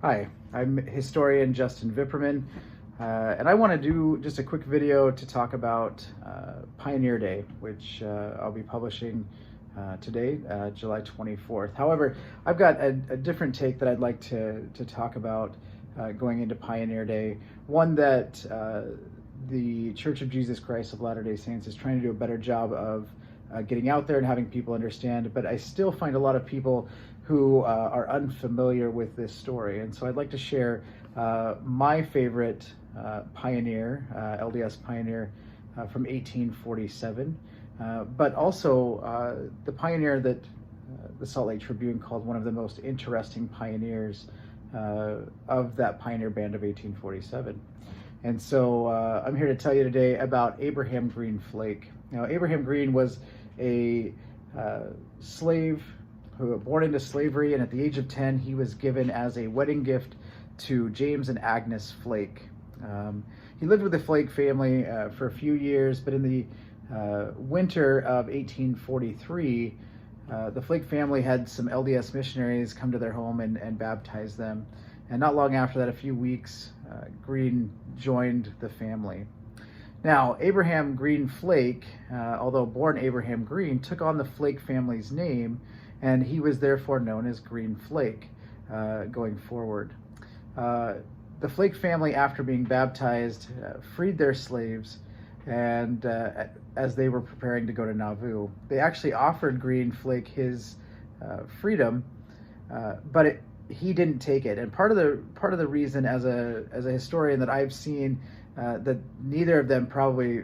Hi, I'm historian Justin Vipperman, and I want to do just a quick video to talk about Pioneer Day, which I'll be publishing today, July 24th. However, I've got a different take that I'd like to talk about going into Pioneer Day, one that the Church of Jesus Christ of Latter-day Saints is trying to do a better job of getting out there and having people understand, but I still find a lot of people who are unfamiliar with this story. And so I'd like to share my favorite pioneer, LDS pioneer from 1847, but also the pioneer that the Salt Lake Tribune called one of the most interesting pioneers of that pioneer band of 1847. And so I'm here to tell you today about Abraham Green Flake. Now, Abraham Green was a slave who was born into slavery, and at the age of 10, he was given as a wedding gift to James and Agnes Flake. He lived with the Flake family for a few years, but in the winter of 1843, the Flake family had some LDS missionaries come to their home and baptize them. And not long after that, a few weeks, Green joined the family. Now, Abraham Green Flake, although born Abraham Green, took on the Flake family's name, and he was therefore known as Green Flake going forward. The Flake family, after being baptized, freed their slaves, and as they were preparing to go to Nauvoo, they actually offered Green Flake his freedom, but he didn't take it. And part of the reason, as a historian, that I've seen that neither of them probably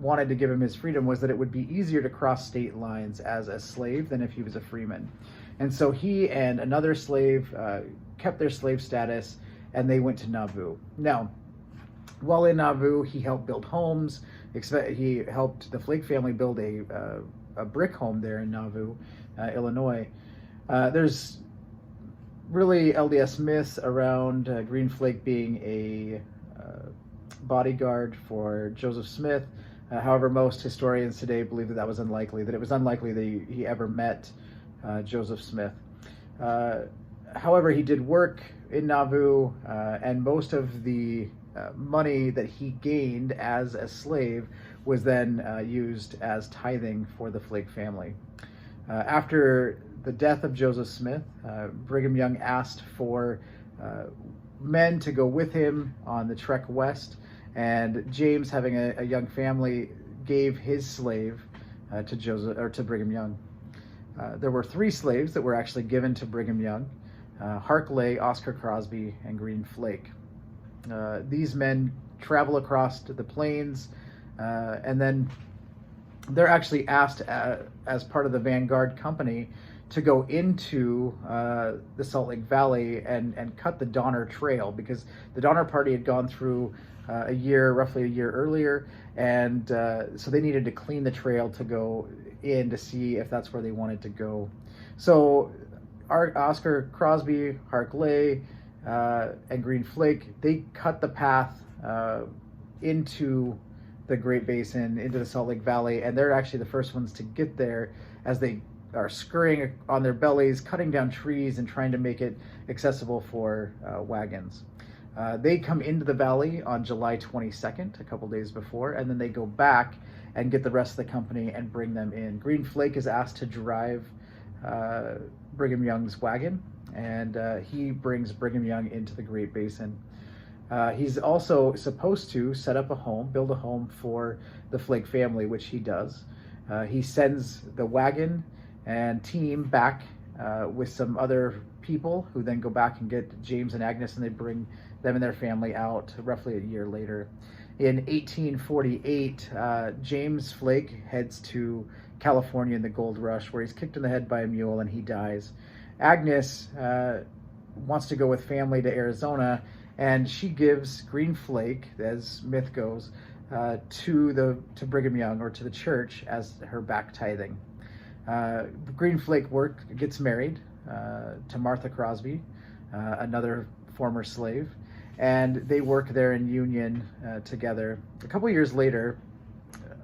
wanted to give him his freedom was that it would be easier to cross state lines as a slave than if he was a freeman. And so he and another slave kept their slave status, and they went to Nauvoo. Now, while in Nauvoo, he helped build homes. He helped the Flake family build a brick home there in Nauvoo, Illinois. There's really LDS myths around Green Flake being a bodyguard for Joseph Smith. However, most historians today believe that was unlikely, that it was unlikely that he ever met Joseph Smith. However, he did work in Nauvoo, and most of the money that he gained as a slave was then used as tithing for the Flake family. After the death of Joseph Smith, Brigham Young asked for men to go with him on the trek west, and James, having a young family, gave his slave to Brigham Young. There were 3 slaves that were actually given to Brigham Young: Harkley, Oscar Crosby, and Green Flake. These men travel across to the plains, and then they're actually asked as part of the vanguard company to go into the Salt Lake Valley and cut the Donner Trail, because the Donner Party had gone through roughly a year earlier, and so they needed to clean the trail to go in to see if that's where they wanted to go. So Oscar Crosby, Harkley, and Green Flake, they cut the path into the Great Basin, into the Salt Lake Valley, and they're actually the first ones to get there, as they are scurrying on their bellies, cutting down trees and trying to make it accessible for wagons. They come into the valley on July 22nd, a couple days before, and then they go back and get the rest of the company and bring them in. Green Flake is asked to drive Brigham Young's wagon, and he brings Brigham Young into the Great Basin. He's also supposed to set up build a home for the Flake family, which he does. He sends the wagon and team back with some other people, who then go back and get James and Agnes, and they bring them and their family out roughly a year later. In 1848, James Flake heads to California in the gold rush, where he's kicked in the head by a mule and he dies. Agnes wants to go with family to Arizona, and she gives Green Flake, as myth goes, to Brigham Young, or to the church, as her back tithing. Green Flake gets married to Martha Crosby, another former slave, and they work there in union together. A couple years later,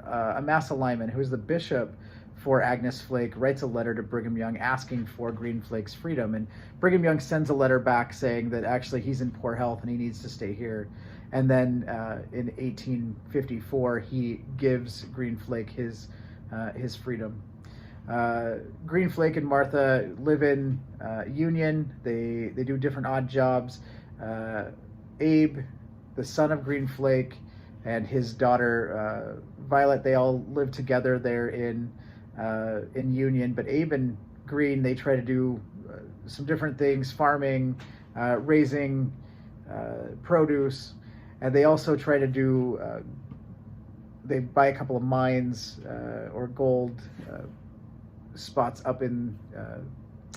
Amasa Lyman, who is the bishop for Agnes Flake, writes a letter to Brigham Young asking for Green Flake's freedom. And Brigham Young sends a letter back saying that actually he's in poor health and he needs to stay here. And then in 1854, he gives Green Flake his freedom. Green Flake and Martha live in Union. They do different odd jobs. Abe, the son of Green Flake, and his daughter Violet, they all live together there in Union. But Abe and Green, they try to do some different things: farming, raising produce, and they also try to do. They buy a couple of mines or gold spots up in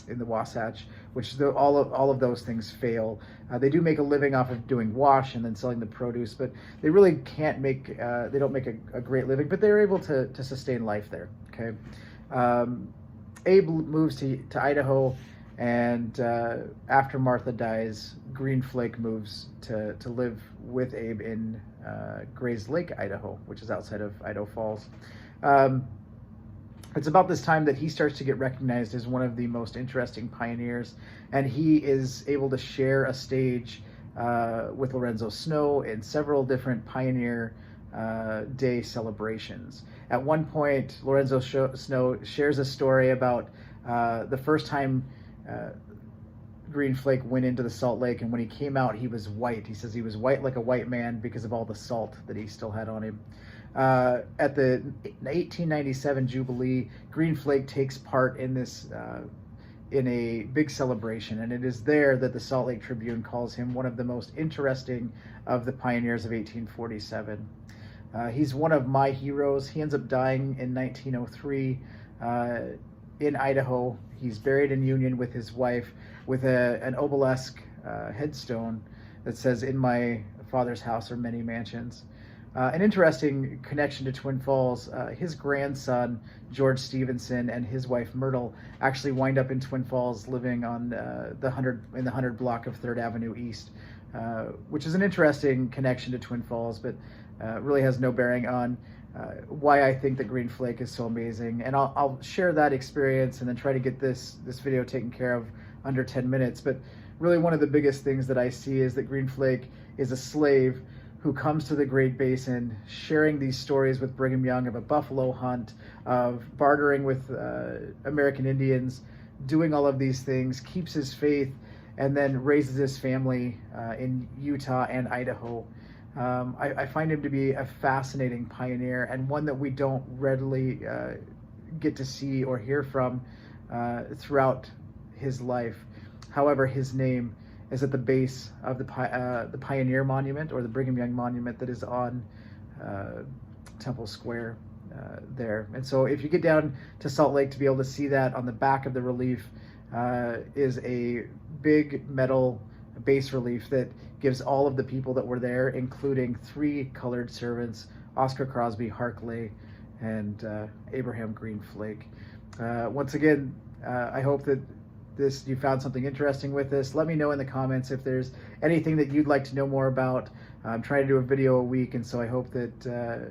the Wasatch, which all of those things fail. They do make a living off of doing wash and then selling the produce, but they really can't make they don't make a great living, but they're able to sustain life there. Okay. Abe moves to Idaho, and after Martha dies, Green Flake moves to live with Abe in Gray's Lake, Idaho, which is outside of Idaho Falls. It's about this time that he starts to get recognized as one of the most interesting pioneers, and he is able to share a stage with Lorenzo Snow in several different Pioneer Day celebrations. At one point, Lorenzo Snow shares a story about the first time Green Flake went into the Salt Lake, and when he came out, he was white. He says he was white like a white man because of all the salt that he still had on him. At the 1897 Jubilee, Green Flake takes part in this in a big celebration, and it is there that the Salt Lake Tribune calls him one of the most interesting of the pioneers of 1847. He's one of my heroes. He ends up dying in 1903 in Idaho. He's buried in Union with his wife, with an obelisk headstone that says, "In my father's house are many mansions." An interesting connection to Twin Falls, his grandson, George Stevenson, and his wife, Myrtle, actually wind up in Twin Falls living on the 100 block of 3rd Avenue East, which is an interesting connection to Twin Falls, but really has no bearing on why I think that Green Flake is so amazing. And I'll share that experience and then try to get this video taken care of under 10 minutes. But really one of the biggest things that I see is that Green Flake is a slave who comes to the Great Basin, sharing these stories with Brigham Young of a buffalo hunt, of bartering with American Indians, doing all of these things, keeps his faith, and then raises his family in Utah and Idaho. I find him to be a fascinating pioneer, and one that we don't readily get to see or hear from throughout his life. However, his name is at the base of the Pioneer Monument, or the Brigham Young Monument, that is on Temple Square there. And so if you get down to Salt Lake, to be able to see that, on the back of the relief is a big metal bas relief that gives all of the people that were there, including 3 colored servants, Oscar Crosby, Harkley, and Abraham Green Flake. Once again, I hope that you found something interesting with this. Let me know in the comments if there's anything that you'd like to know more about. I'm trying to do a video a week, and so I hope that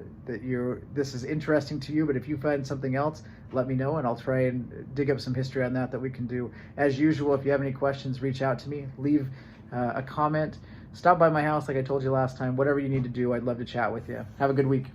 this is interesting to you. But if you find something else, let me know, and I'll try and dig up some history on that we can do. As usual, if you have any questions, reach out to me. Leave a comment. Stop by my house like I told you last time. Whatever you need to do, I'd love to chat with you. Have a good week.